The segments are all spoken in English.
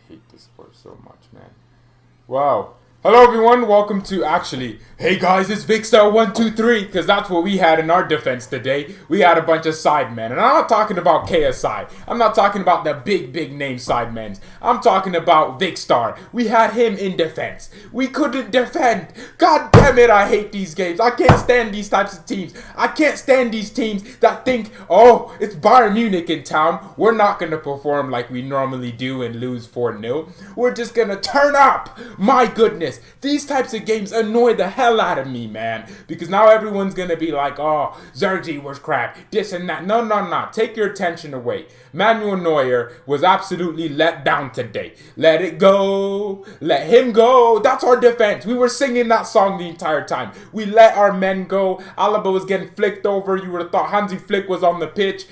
hate this sport so much, man. Wow. Hello, everyone. Welcome to hey guys, it's VicStar123, because that's what we had in our defense today. We had a bunch of sidemen, and I'm not talking about KSI. I'm not talking about the big name sidemen. I'm talking about Vicstar. We had him in defense. We couldn't defend. God damn it, I hate these games. I can't stand these types of teams. I can't stand these teams that think, oh, it's Bayern Munich in town. We're not going to perform like we normally do and lose 4-0. We're just going to turn up. My goodness. These types of games annoy the hell out of me, man. Because now everyone's going to be like, oh, Zergi was crap, this and that. No. Take your attention away. Manuel Neuer was absolutely let down today. Let it go. Let him go. That's our defense. We were singing that song the entire time. We let our men go. Alaba was getting flicked over. You would have thought Hansi Flick was on the pitch.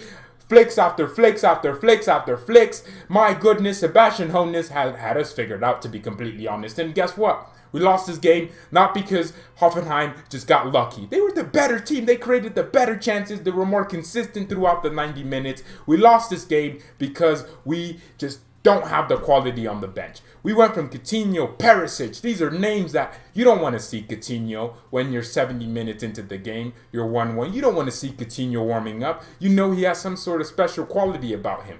Flicks after flicks after flicks after flicks. My goodness, Sebastian Hoeneß had us figured out, to be completely honest. And guess what? We lost this game not because Hoffenheim just got lucky. They were the better team. They created the better chances. They were more consistent throughout the 90 minutes. We lost this game because we just don't have the quality on the bench. We went from Coutinho, Perisic. These are names that you don't want to see Coutinho when you're 70 minutes into the game. You're 1-1. You don't want to see Coutinho warming up. You know he has some sort of special quality about him.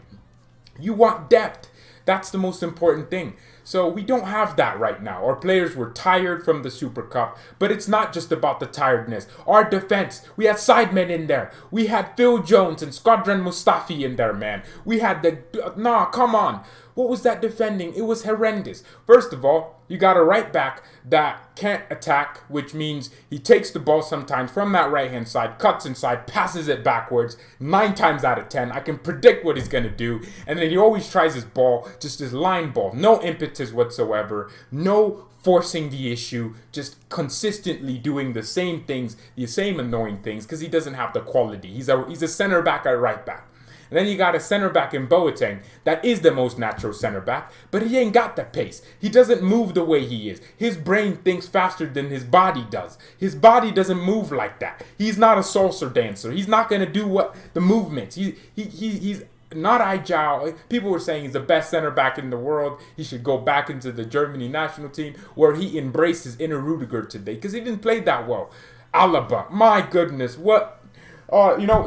You want depth. That's the most important thing. So we don't have that right now. Our players were tired from the Super Cup, but it's not just about the tiredness. Our defense, we had sidemen in there. We had Phil Jones and Squadron Mustafi in there, man. We had come on. What was that defending? It was horrendous. First of all, you got a right back that can't attack, which means he takes the ball sometimes from that right-hand side, cuts inside, passes it backwards. 9 times out of 10, I can predict what he's going to do. And then he always tries his ball, just his line ball. No impetus whatsoever. No forcing the issue. Just consistently doing the same things, the same annoying things, because he doesn't have the quality. He's a center back at right back. And then you got a center back in Boateng that is the most natural center back, but he ain't got the pace. He doesn't move the way he is. His brain thinks faster than his body does. His body doesn't move like that. He's not a salsa dancer. He's not going to do what the movements. He's not agile. People were saying he's the best center back in the world. He should go back into the Germany national team, where he embraced his inner Rudiger today because he didn't play that well. Alaba, my goodness, what?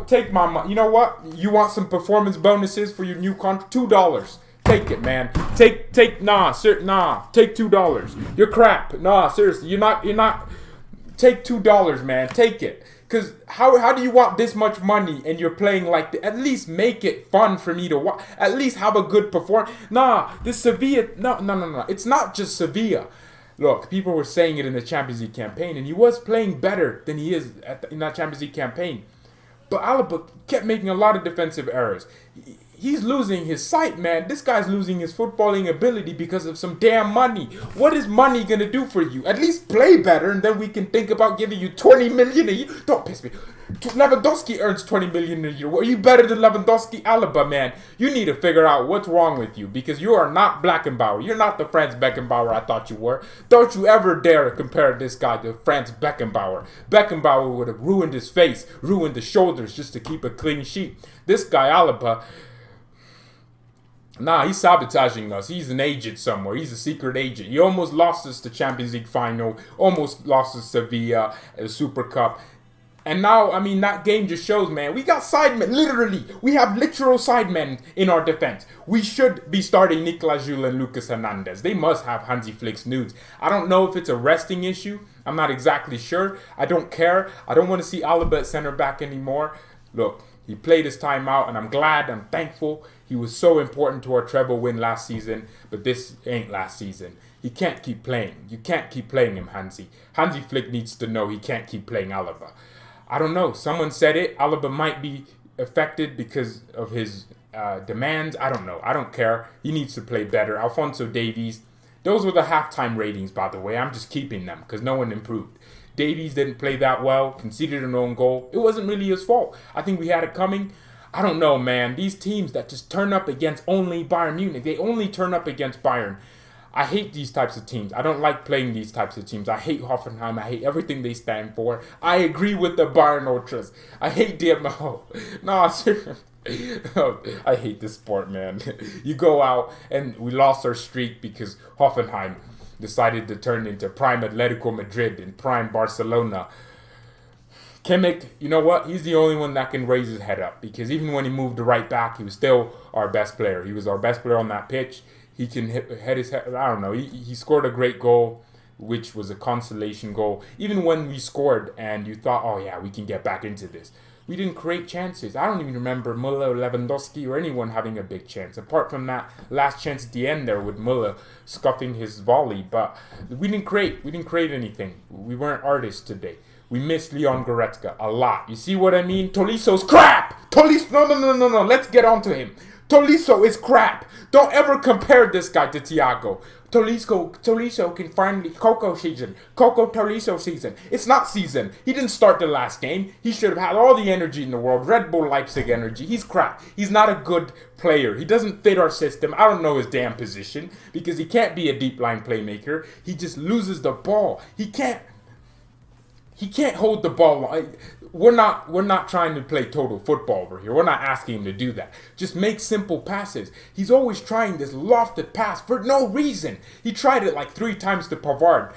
Take my money. You know what? You want some performance bonuses for your new contract? $2. Take it, man. Take $2. You're crap. Nah, seriously, you're not. Take $2, man. Take it. Cause how do you want this much money and you're playing like that? At least make it fun for me to watch. At least have a good performance. Nah, this Sevilla. No. It's not just Sevilla. Look, people were saying it in the Champions League campaign, and he was playing better than he is in that Champions League campaign. But Alaba kept making a lot of defensive errors. He's losing his sight, man. This guy's losing his footballing ability because of some damn money. What is money going to do for you? At least play better, and then we can think about giving you 20 million a year. Don't piss me. Lewandowski earns 20 million a year. Are you better than Lewandowski? Alaba, man, you need to figure out what's wrong with you, because you are not Beckenbauer. You're not the Franz Beckenbauer I thought you were. Don't you ever dare compare this guy to Franz Beckenbauer. Beckenbauer would have ruined his face, ruined the shoulders just to keep a clean sheet. This guy, Alaba, nah, he's sabotaging us. He's an agent somewhere. He's a secret agent. He almost lost us the Champions League final, almost lost us Sevilla, the Super Cup. And now, I mean, that game just shows, man, we got sidemen, literally. We have literal sidemen in our defense. We should be starting Nicolas Jules and Lucas Hernandez. They must have Hansi Flick's nudes. I don't know if it's a resting issue. I'm not exactly sure. I don't care. I don't want to see Alaba at center back anymore. Look, he played his time out, and I'm glad, I'm thankful. He was so important to our treble win last season, but this ain't last season. He can't keep playing. You can't keep playing him, Hansi. Hansi Flick needs to know he can't keep playing Alaba. I don't know. Someone said it. Alaba might be affected because of his demands. I don't know. I don't care. He needs to play better. Alphonso Davies. Those were the halftime ratings, by the way. I'm just keeping them because no one improved. Davies didn't play that well. Conceded an own goal. It wasn't really his fault. I think we had it coming. I don't know, man. These teams that just turn up against only Bayern Munich. They only turn up against Bayern. I hate these types of teams. I don't like playing these types of teams. I hate Hoffenheim. I hate everything they stand for. I agree with the Bayern Ultras. I hate DMO. No, seriously. I hate this sport, man. You go out and we lost our streak because Hoffenheim decided to turn into prime Atletico Madrid and prime Barcelona. Kimmich, you know what? He's the only one that can raise his head up because even when he moved to right back, he was still our best player. He was our best player on that pitch. He can hit his head. I don't know. He scored a great goal, which was a consolation goal. Even when we scored and you thought, oh yeah, we can get back into this. We didn't create chances. I don't even remember Müller, Lewandowski, or anyone having a big chance. Apart from that last chance at the end there with Müller scuffing his volley. But we didn't create anything. We weren't artists today. We missed Leon Goretzka a lot. You see what I mean? Toliso's crap! No. Let's get on to him. Tolisso is crap. Don't ever compare this guy to Thiago. Tolisso can finally Coco Tolisso season. It's not season. He didn't start the last game. He should have had all the energy in the world. Red Bull Leipzig energy. He's crap. He's not a good player. He doesn't fit our system. I don't know his damn position because he can't be a deep line playmaker. He just loses the ball. He can't hold the ball. We're not trying to play total football over here. We're not asking him to do that. Just make simple passes. He's always trying this lofted pass for no reason. He tried it like 3 times to Pavard,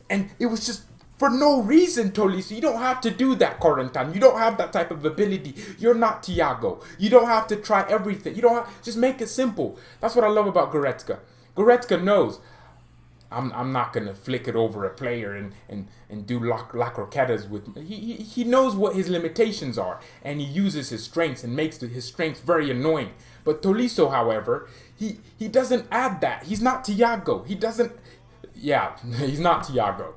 and it was just for no reason, Tolisso. You don't have to do that, Corentin. You don't have that type of ability. You're not Thiago. You don't have to try everything. Just make it simple. That's what I love about Goretzka. Goretzka knows. I'm not gonna flick it over a player and do la croquetas with. He knows what his limitations are, and he uses his strengths and makes his strengths very annoying. But Tolisso, however, he doesn't add that. He's not Thiago. He doesn't. Yeah, he's not Thiago,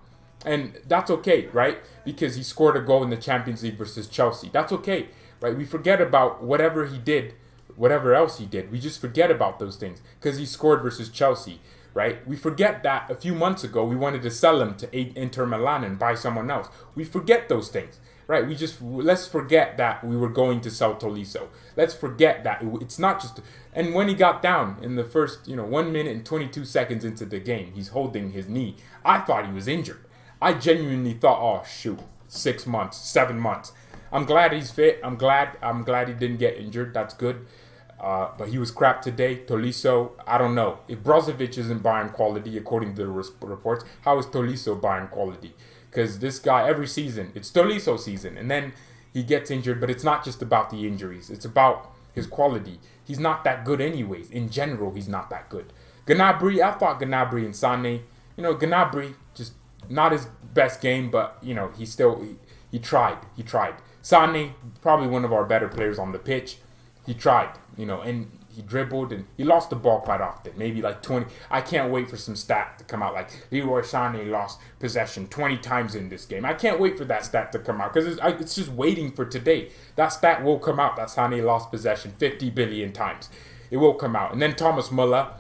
and that's okay, right? Because he scored a goal in the Champions League versus Chelsea. That's okay, right? We forget about whatever he did, whatever else he did. We just forget about those things because he scored versus Chelsea. Right? We forget that a few months ago we wanted to sell him to Inter Milan and buy someone else. We forget those things, right? Let's forget that we were going to sell Tolisso. Let's forget that it's not just. And when he got down in the first, 1 minute and 22 seconds into the game, he's holding his knee. I thought he was injured. I genuinely thought, oh shoot, 6 months, 7 months. I'm glad he's fit. I'm glad he didn't get injured. That's good. But he was crap today. Tolisso, I don't know. If Brozovic isn't Bayern quality, according to the reports, how is Tolisso Bayern quality? Because this guy, every season, it's Tolisso season. And then he gets injured, but it's not just about the injuries. It's about his quality. He's not that good anyways. In general, he's not that good. Gnabry, I thought Gnabry and Sané, Gnabry, just not his best game, but, he tried. Sané, probably one of our better players on the pitch. He tried, and he dribbled and he lost the ball quite often. Maybe like 20. I can't wait for some stat to come out like Leroy Sané lost possession 20 times in this game. I can't wait for that stat to come out because it's just waiting for today. That stat will come out that Sané lost possession 50 billion times. It will come out. And then Thomas Müller,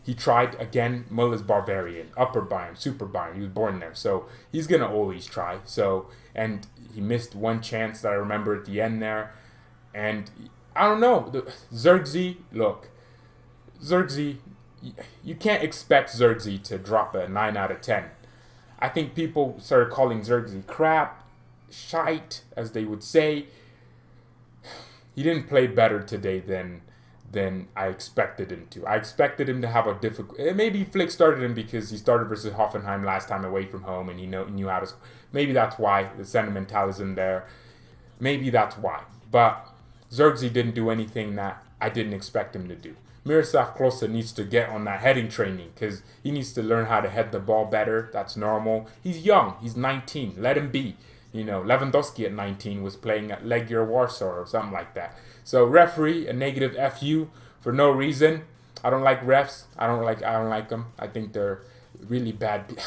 he tried again. Müller's Bavarian, Upper Bayern, Super Bayern. He was born there, so he's gonna always try. And he missed one chance that I remember at the end there, and. I don't know. Zirkzee, you can't expect Zirkzee to drop a 9 out of 10. I think people started calling Zirkzee crap, shite, as they would say. He didn't play better today than I expected him to. I expected him to have a difficult. Maybe Flick started him because he started versus Hoffenheim last time away from home, and he knew how to. Maybe that's why the sentimentalism there. Maybe that's why, but. Zirkzee didn't do anything that I didn't expect him to do. Miroslav Klose needs to get on that heading training because he needs to learn how to head the ball better. That's normal. He's young. He's 19. Let him be. Lewandowski at 19 was playing at Legia Warsaw or something like that. So referee, a negative FU for no reason. I don't like refs. I don't like them. I think they're really bad.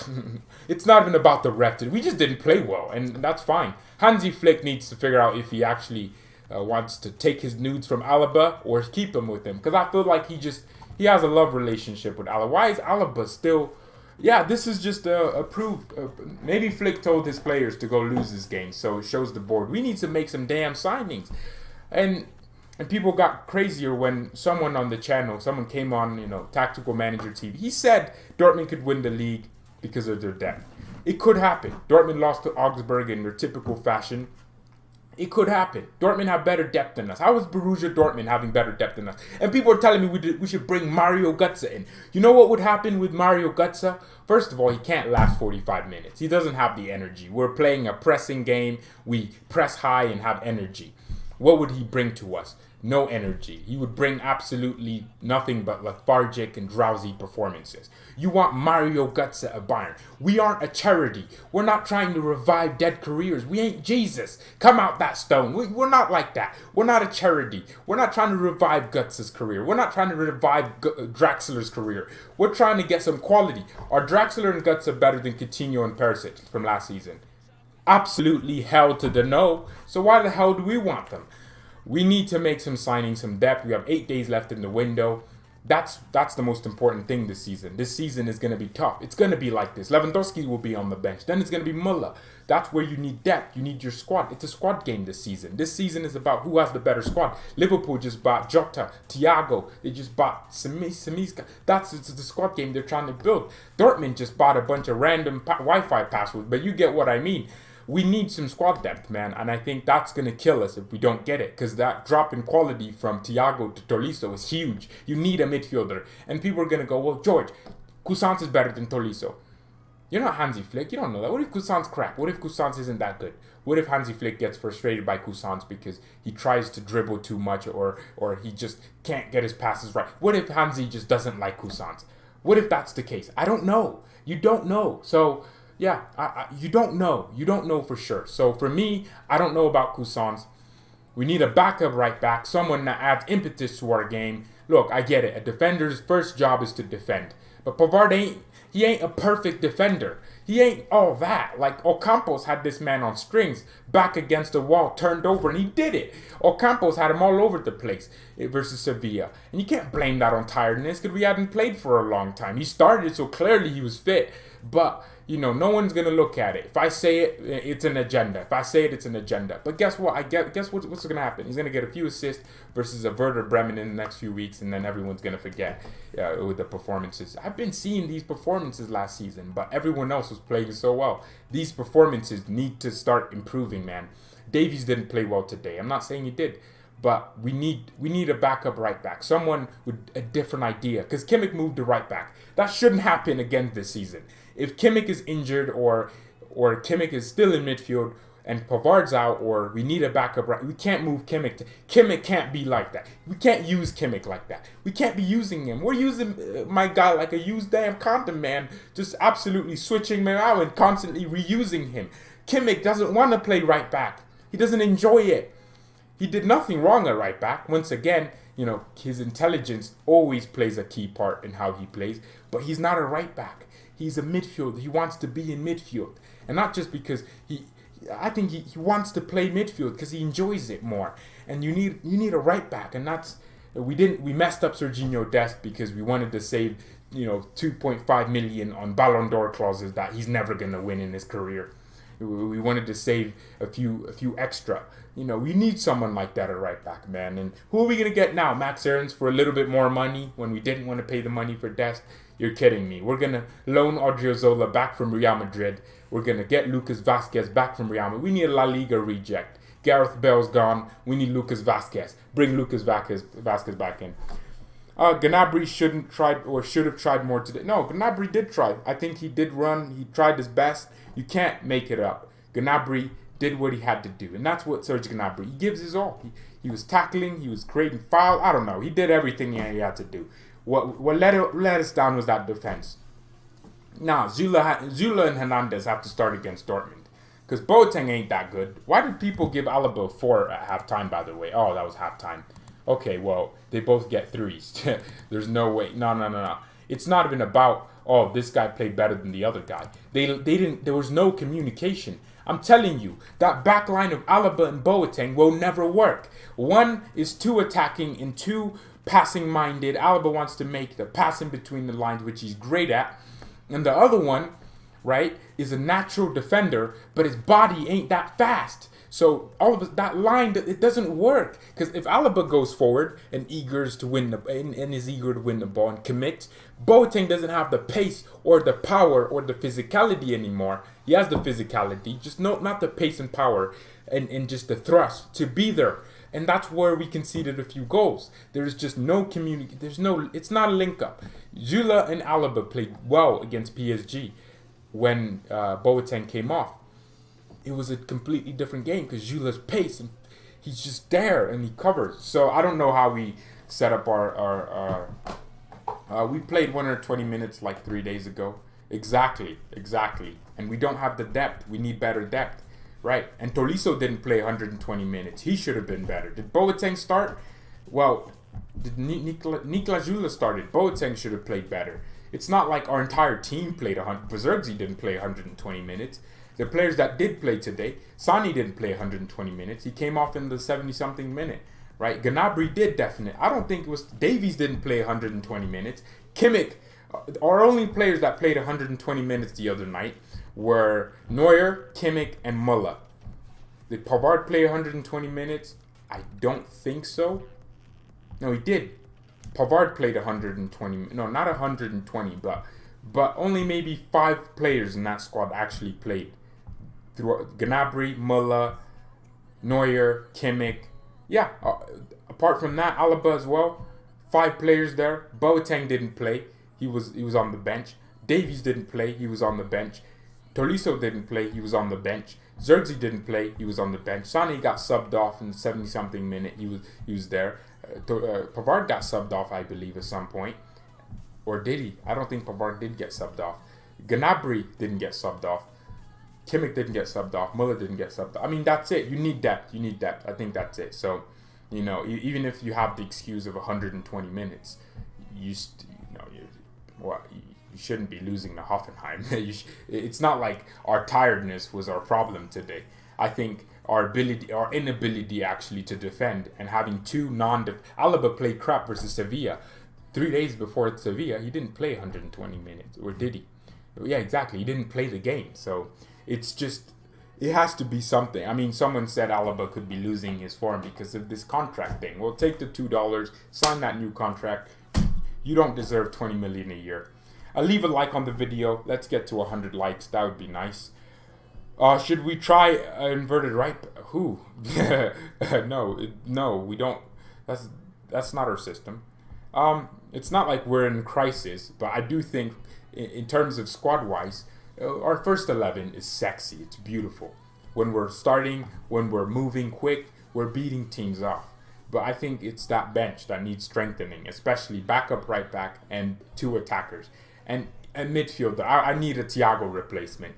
It's not even about the ref. We just didn't play well, and that's fine. Hansi Flick needs to figure out if he actually wants to take his nudes from Alaba or keep him with him. Because I feel like he has a love relationship with Alaba. Why is Alaba still... Yeah, this is just a proof. Maybe Flick told his players to go lose this game, so it shows the board. We need to make some damn signings. And people got crazier when someone on the channel, someone came on, Tactical Manager TV. He said Dortmund could win the league because of their depth. It could happen. Dortmund lost to Augsburg in their typical fashion. It could happen. Dortmund have better depth than us. How is Borussia Dortmund having better depth than us? And people are telling me we should bring Mario Götze in. You know what would happen with Mario Götze? First of all, he can't last 45 minutes. He doesn't have the energy. We're playing a pressing game. We press high and have energy. What would he bring to us? No energy. He would bring absolutely nothing but lethargic and drowsy performances. You want Mario Götze at Bayern. We aren't a charity. We're not trying to revive dead careers. We ain't Jesus. Come out that stone. We're not like that. We're not a charity. We're not trying to revive Götze's career. We're not trying to revive Draxler's career. We're trying to get some quality. Are Draxler and Götze better than Coutinho and Perisic from last season? Absolutely hell to the no. So why the hell do we want them? We need to make some signings, some depth. We have 8 days left in the window. That's the most important thing this season. This season is going to be tough. It's going to be like this. Lewandowski will be on the bench. Then it's going to be Müller. That's where you need depth. You need your squad. It's a squad game this season. This season is about who has the better squad. Liverpool just bought Jota, Thiago. They just bought Samiska. That's the squad game they're trying to build. Dortmund just bought a bunch of random Wi-Fi passwords, but you get what I mean. We need some squad depth, man, and I think that's going to kill us if we don't get it, because that drop in quality from Thiago to Tolisso is huge. You need a midfielder, and people are going to go, well, George, Cousins is better than Tolisso. You're not Hansi Flick, you don't know that. What if Cousins crap? What if Cousins isn't that good? What if Hansi Flick gets frustrated by Cousins because he tries to dribble too much or he just can't get his passes right? What if Hansi just doesn't like Cousins? What if that's the case? I don't know. You don't know. So... yeah, you don't know. You don't know for sure. So for me, I don't know about Cousins. We need a backup right back, someone that adds impetus to our game. Look, I get it. A defender's first job is to defend. But Pavard ain't a perfect defender. He ain't all that. Like, Ocampos had this man on strings, back against the wall, turned over, and he did it. Ocampos had him all over the place versus Sevilla. And you can't blame that on tiredness, because we hadn't played for a long time. He started, so clearly he was fit. But, you know, no one's going to look at it. If I say it, it's an agenda. If I say it, it's an agenda. But guess what? Guess what's going to happen? He's going to get a few assists versus a Werder Bremen in the next few weeks, and then everyone's going to forget with the performances. I've been seeing these performances last season, but everyone else was playing so well. These performances need to start improving, man. Davies didn't play well today. I'm not saying he did. But we need a backup right back. Someone with a different idea. Because Kimmich moved to right back. That shouldn't happen again this season. If Kimmich is injured or Kimmich is still in midfield and Pavard's out, or we need a backup right, we can't move Kimmich. Kimmich can't be like that. We can't use Kimmich like that. We can't be using him. We're using my guy like a used damn condom, man. Just absolutely switching him out and constantly reusing him. Kimmich doesn't want to play right back. He doesn't enjoy it. He did nothing wrong at right back. Once again, you know, his intelligence always plays a key part in how he plays. But he's not a right back. He's a midfielder. He wants to be in midfield. And not just because I think he wants to play midfield because he enjoys it more. And you need a right back. And that's, we messed up Serginho Dest because we wanted to save, you know, 2.5 million on Ballon d'Or clauses that he's never going to win in his career. We wanted to save a few extra. You know, we need someone like that at right back, man. And who are we going to get now? Max Aarons for a little bit more money when we didn't want to pay the money for Dest? You're kidding me. We're going to loan Odriozola back from Real Madrid. We're going to get Lucas Vazquez back from Real Madrid. We need a La Liga reject. Gareth Bale's gone. We need Lucas Vazquez. Bring Lucas Vazquez back in. Gnabry should have tried more today. No, Gnabry did try. I think he did run. He tried his best. You can't make it up. Gnabry did what he had to do. And that's what Serge Gnabry, he gives his all. He was tackling. He was creating foul. I don't know. He did everything he had to do. What let us down was that defense. Now, Zula and Hernandez have to start against Dortmund. Because Boateng ain't that good. Why did people give Alaba a 4 at halftime, by the way? Oh, that was halftime. Okay, well, they both get 3s. There's no way. No. It's not even about, oh, this guy played better than the other guy. They didn't. There was no communication. I'm telling you, that back line of Alaba and Boateng will never work. One is too attacking and too passing-minded. Alaba wants to make the passing between the lines, which he's great at. And the other one, right, is a natural defender, but his body ain't that fast. So all of that line, it doesn't work. Because if Alaba goes forward and eagers to win and is eager to win the ball and commits, Boateng doesn't have the pace or the power or the physicality anymore. He has the physicality, just not the pace and power and just the thrust to be there. And that's where we conceded a few goals. There's just no it's not a link up. Zula and Alaba played well against PSG when Boateng came off. It was a completely different game because Zula's pace and he's just there and he covers. So I don't know how we set up our we played 120 minutes like 3 days ago. Exactly. And we don't have the depth. We need better depth. Right, and Tolisso didn't play 120 minutes. He should have been better. Did Boateng start? Well, did Nikla Zula started. Boateng should have played better. It's not like our entire team played 100. Zirkzee didn't play 120 minutes. The players that did play today, Sani didn't play 120 minutes. He came off in the 70-something minute. Right, Gnabry did definitely. I don't think it was Davies didn't play 120 minutes. Kimmich, our only players that played 120 minutes the other night were Neuer, Kimmich, and Muller. Did Pavard play 120 minutes? I don't think so. No, he did. Pavard played 120. No, not 120, but only maybe 5 players in that squad actually played. Through Gnabry, Muller, Neuer, Kimmich. Yeah, apart from that, Alaba as well. 5 players there. Boateng didn't play. He was on the bench. Davies didn't play. He was on the bench. Tolisso didn't play, he was on the bench. Zirkzee didn't play, he was on the bench. Sane got subbed off in the 70-something minute, he was there. Pavard got subbed off, I believe, at some point. Or did he? I don't think Pavard did get subbed off. Gnabry didn't get subbed off. Kimmich didn't get subbed off. Muller didn't get subbed off. I mean, that's it. You need depth. I think that's it. So, even if you have the excuse of 120 minutes, you shouldn't be losing to Hoffenheim. It's not like our tiredness was our problem today. I think our inability actually to defend and having two Alaba played crap versus Sevilla. 3 days before Sevilla, he didn't play 120 minutes, or did he? Yeah, exactly. He didn't play the game. So it's just, it has to be something. I mean, someone said Alaba could be losing his form because of this contract thing. Well, take the $2, sign that new contract. You don't deserve $20 million a year. Leave a like on the video. Let's get to 100 likes. That would be nice. Should we try inverted right? Who? No, we don't. That's not our system. It's not like we're in crisis, but I do think, in terms of squad-wise, our first 11 is sexy. It's beautiful. When we're starting, when we're moving quick, we're beating teams off. But I think it's that bench that needs strengthening, especially backup right back and 2 attackers. And midfield, I need a Thiago replacement.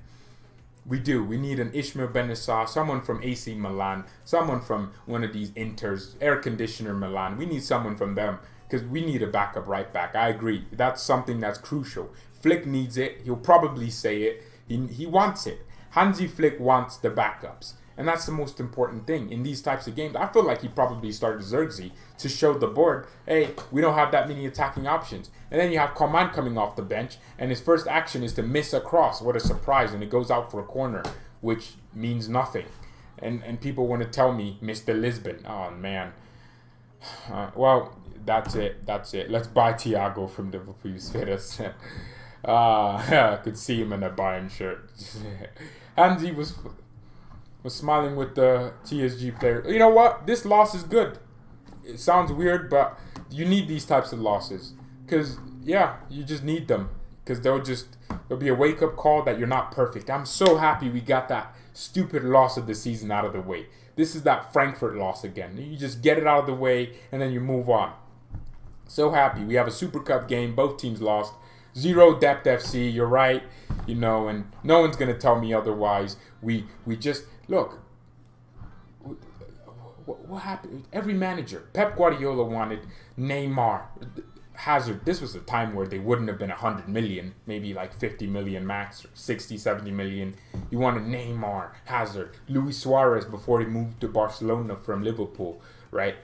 We do. We need an Ismail Bennassar, someone from AC Milan, someone from one of these Inters, air conditioner Milan. We need someone from them because we need a backup right back. I agree. That's something that's crucial. Flick needs it. He'll probably say it. He wants it. Hansi Flick wants the backups. And that's the most important thing in these types of games. I feel like he probably started Zirkzee to show the board, hey, we don't have that many attacking options. And then you have Coman coming off the bench, and his first action is to miss a cross. What a surprise. And it goes out for a corner, which means nothing. And people want to tell me, Mr. Lisbon. Oh, man. Well, that's it. Let's buy Thiago from Liverpool. I could see him in a Bayern shirt. Hansi was smiling with the TSG player. You know what? This loss is good. It sounds weird, but you need these types of losses. Because, yeah, you just need them. Because there'll be a wake-up call that you're not perfect. I'm so happy we got that stupid loss of the season out of the way. This is that Frankfurt loss again. You just get it out of the way, and then you move on. So happy. We have a Super Cup game. Both teams lost. 0 depth FC. You're right. And no one's going to tell me otherwise. We just... Look, what happened? Every manager, Pep Guardiola wanted Neymar, Hazard. This was a time where they wouldn't have been 100 million, maybe like 50 million max, or 60, 70 million. You wanted Neymar, Hazard, Luis Suarez before he moved to Barcelona from Liverpool, right?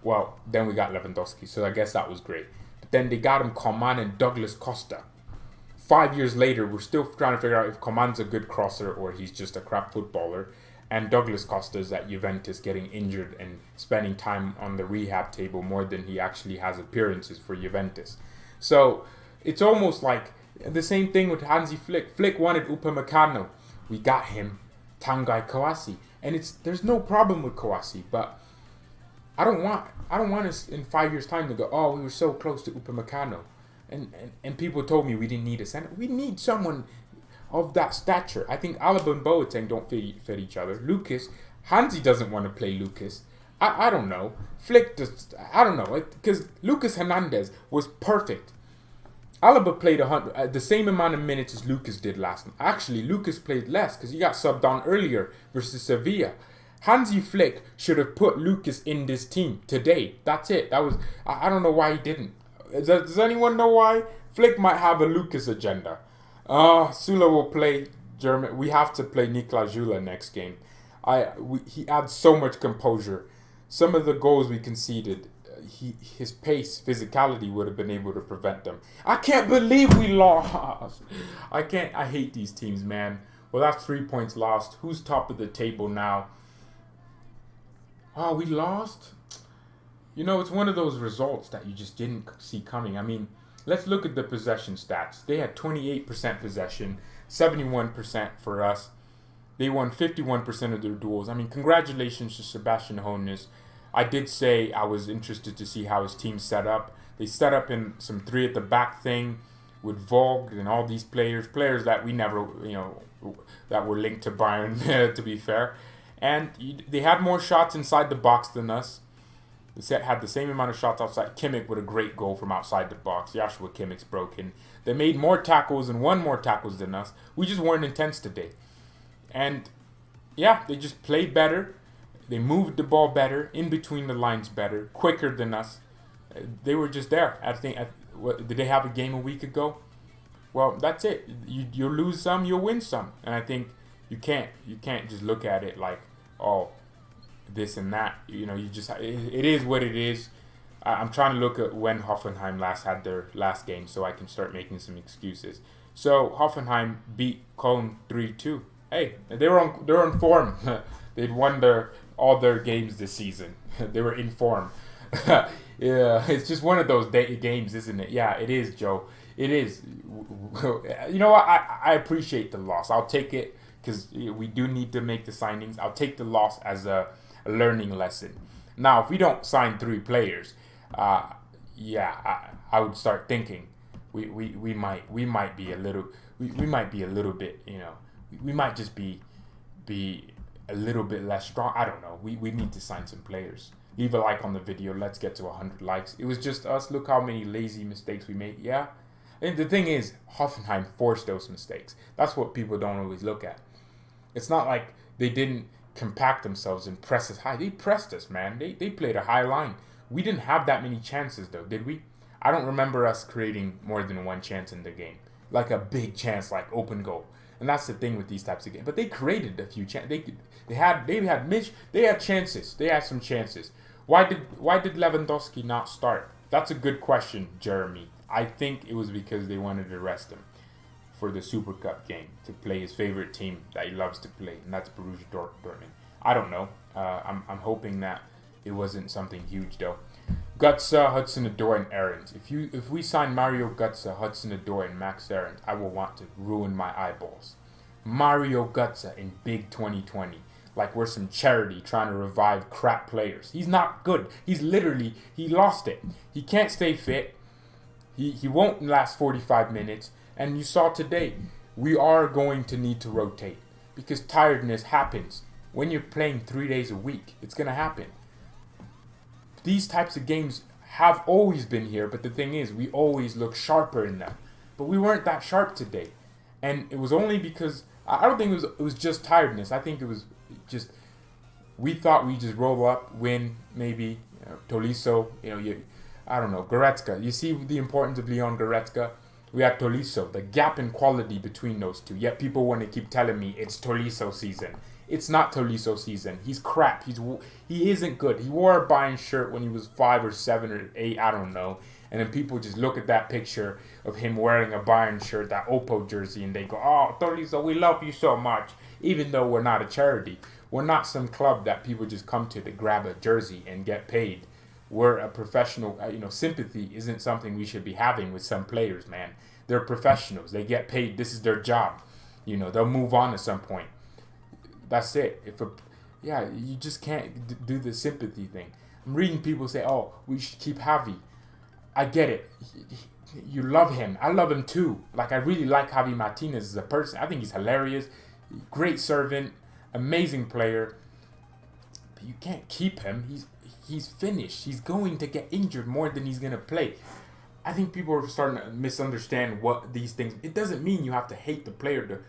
Well, then we got Lewandowski, so I guess that was great. But then they got him Coman and Douglas Costa. 5 years later, we're still trying to figure out if Coman's a good crosser or he's just a crap footballer. and Douglas Costa's at Juventus getting injured and spending time on the rehab table more than he actually has appearances for Juventus. So it's almost like the same thing with Hansi Flick. Flick wanted Upamecano. We got him, Tanguy Kouassi. And there's no problem with Kouassi, but I don't want us in 5 years' time to go, oh, we were so close to Upamecano. And people told me we didn't need a center. We need someone of that stature. I think Alaba and Boateng don't fit each other. Lucas, Hansi doesn't want to play Lucas. I don't know. Flick just, I don't know. Because Lucas Hernandez was perfect. Alaba played the same amount of minutes as Lucas did last night. Actually, Lucas played less because he got subbed on earlier versus Sevilla. Hansi Flick should have put Lucas in this team today. That's it. I don't know why he didn't. Does anyone know why? Flick might have a Lucas agenda. Sula will play German. We have to play Niklas Jula next game. He adds so much composure. Some of the goals we conceded, his pace, physicality would have been able to prevent them. I can't believe we lost. I hate these teams, man. Well, that's 3 points lost. Who's top of the table now? Oh, we lost? You know, it's one of those results that you just didn't see coming. I mean, let's look at the possession stats. They had 28% possession, 71% for us. They won 51% of their duels. I mean, congratulations to Sebastian Hoeneß. I did say I was interested to see how his team set up. They set up in some 3 at the back thing with Vogt and all these players that we never, that were linked to Bayern, to be fair. And they had more shots inside the box than us. They had the same amount of shots outside. Kimmich with a great goal from outside the box. Joshua Kimmich's broken. They made more tackles and won more tackles than us. We just weren't intense today. And yeah, they just played better. They moved the ball better, in between the lines better, quicker than us. They were just there. Did they have a game a week ago? Well, that's it. You lose some, you'll win some. And I think you can't just look at it like, oh, this and that. It is what it is. I'm trying to look at when Hoffenheim last had their last game so I can start making some excuses. So Hoffenheim beat Köln 3-2. Hey, they're on form. They'd won all their games this season. They were in form. Yeah, it's just one of those games, isn't it? Yeah, it is, Joe. It is. You know what? I appreciate the loss. I'll take it because we do need to make the signings. I'll take the loss as a learning lesson. Now, if we don't sign 3 players, I would start thinking we might be a little bit, we might just be a little bit less strong. I don't know. We need to sign some players. Leave a like on the video. Let's get to 100 likes. It was just us. Look how many lazy mistakes we made. Yeah. And the thing is, Hoffenheim forced those mistakes. That's what people don't always look at. It's not like they didn't compact themselves and press us high. They pressed us, man. They played a high line. We didn't have that many chances, though, did we? I don't remember us creating more than 1 chance in the game. Like a big chance, like open goal. And that's the thing with these types of games. But they created a few chances. They had chances. They had some chances. Why did Lewandowski not start? That's a good question, Jeremy. I think it was because they wanted to rest him for the Super Cup game to play his favorite team that he loves to play, and that's Borussia Dortmund. I don't know. I'm hoping that it wasn't something huge though. Götze, Hudson-Odoi, and Aarons. If we sign Mario Götze, Hudson-Odoi, and Max Aarons, I will want to ruin my eyeballs. Mario Götze in big 2020. Like we're some charity trying to revive crap players. He's not good. He lost it. He can't stay fit. He won't last 45 minutes. And you saw today, we are going to need to rotate. Because tiredness happens. When you're playing 3 days a week, it's going to happen. These types of games have always been here. But the thing is, we always look sharper in them. But we weren't that sharp today. And it was only because, I don't think it was just tiredness. I think it was just, we thought we'd just roll up, win, maybe, Tolisso, I don't know, Goretzka. You see the importance of Leon Goretzka? We had Tolisso, the gap in quality between those two. Yet people want to keep telling me it's Tolisso season. It's not Tolisso season. He's crap. He isn't good. He wore a Bayern shirt when he was 5 or 7 or 8, I don't know. And then people just look at that picture of him wearing a Bayern shirt, that Oppo jersey, and they go, oh, Tolisso, we love you so much, even though we're not a charity. We're not some club that people just come to grab a jersey and get paid. We're a professional. Sympathy isn't something we should be having with some players, man. They're professionals. They get paid. This is their job. They'll move on at some point. That's it. You just can't do the sympathy thing. I'm reading people say, "Oh, we should keep Javi." I get it. You love him. I love him too. Like, I really like Javi Martinez as a person. I think he's hilarious. Great servant. Amazing player. But you can't keep him. He's finished. He's going to get injured more than he's going to play. I think people are starting to misunderstand what these things... It doesn't mean you have to hate the player.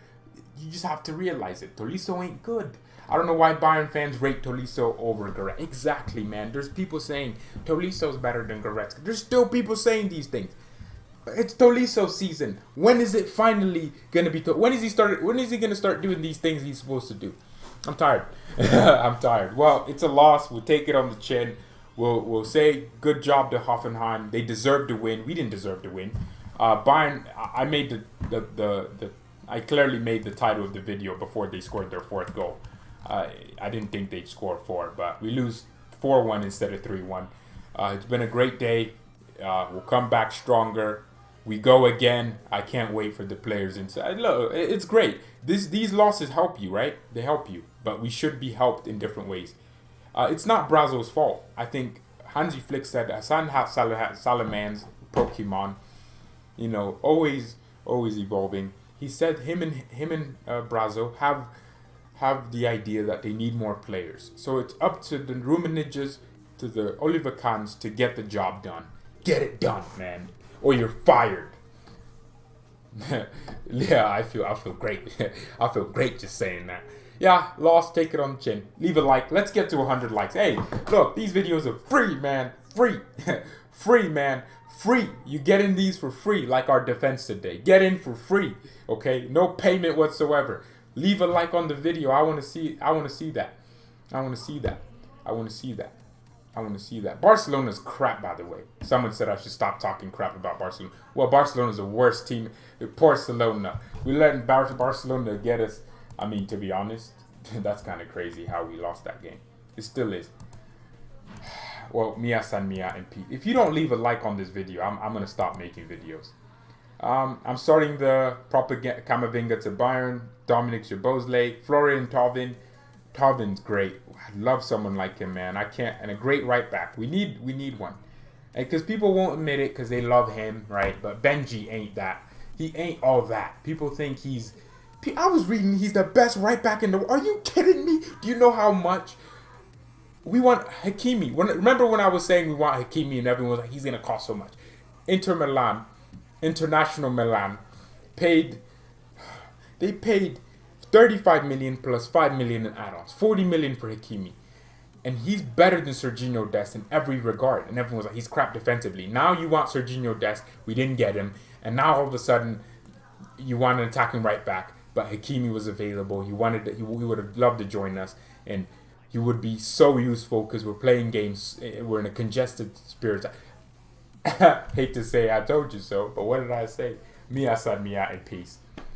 You just have to realize it. Tolisso ain't good. I don't know why Bayern fans rate Tolisso over Goretzka. Exactly, man. There's people saying Tolisso's better than Goretzka. There's still people saying these things. It's Tolisso season. When is it finally gonna be? When is he gonna start doing these things he's supposed to do? I'm tired. I'm tired. Well, it's a loss. We'll take it on the chin. We'll say good job to Hoffenheim. They deserve to win. We didn't deserve to win. Bayern. I made I clearly made the title of the video before they scored their fourth goal. I didn't think they'd score 4, but we lose 4-1 instead of 3-1. It's been a great day. We'll come back stronger. We go again. I can't wait for the players inside. Look, it's great. These losses help you, right? They help you, but we should be helped in different ways. It's not Brazo's fault. I think Hansi Flick said Hassan Salaman's Pokemon, always evolving. He said him and Brazo have the idea that they need more players. So it's up to the Rummenigges, to the Oliver Kahns to get the job done. Get it done, man, or you're fired. Yeah, I feel great. I feel great just saying that. Yeah, lost, take it on the chin. Leave a like. Let's get to 100 likes. Hey, look, these videos are free, man. Free. Free, man. Free. You get in these for free, like our defense today. Get in for free, okay? No payment whatsoever. Leave a like on the video. I want to see that. I want to see that. I want to see that. Barcelona's crap, by the way. Someone said I should stop talking crap about Barcelona. Well, Barcelona's the worst team. Barcelona. We let Barcelona get us. I mean, to be honest, that's kind of crazy how we lost that game. It still is. Well, Mia San Mia and Pete. If you don't leave a like on this video, I'm going to stop making videos. I'm starting the propaganda Kamavinga to Bayern, Dominic Szoboszlai, Florian Thauvin. Tauvin's great. I love someone like him, man. And a great right back. We need one. Because people won't admit it because they love him, right? But Benji ain't that. He ain't all that. People think I was reading he's the best right back in the world. Are you kidding me? Do you know how much? We want Hakimi. Remember when I was saying we want Hakimi and everyone was like, he's going to cost so much. International Milan, paid 35 million plus 5 million in add-ons, 40 million for Hakimi. And he's better than Serginho Dest in every regard. And everyone was like, he's crap defensively. Now you want Serginho Dest. We didn't get him. And now all of a sudden, you want an attacking right back. But Hakimi was available. He would have loved to join us. And he would be so useful because we're playing games. We're in a congested spirit. Hate to say I told you so. But what did I say? Mia said Mia in peace.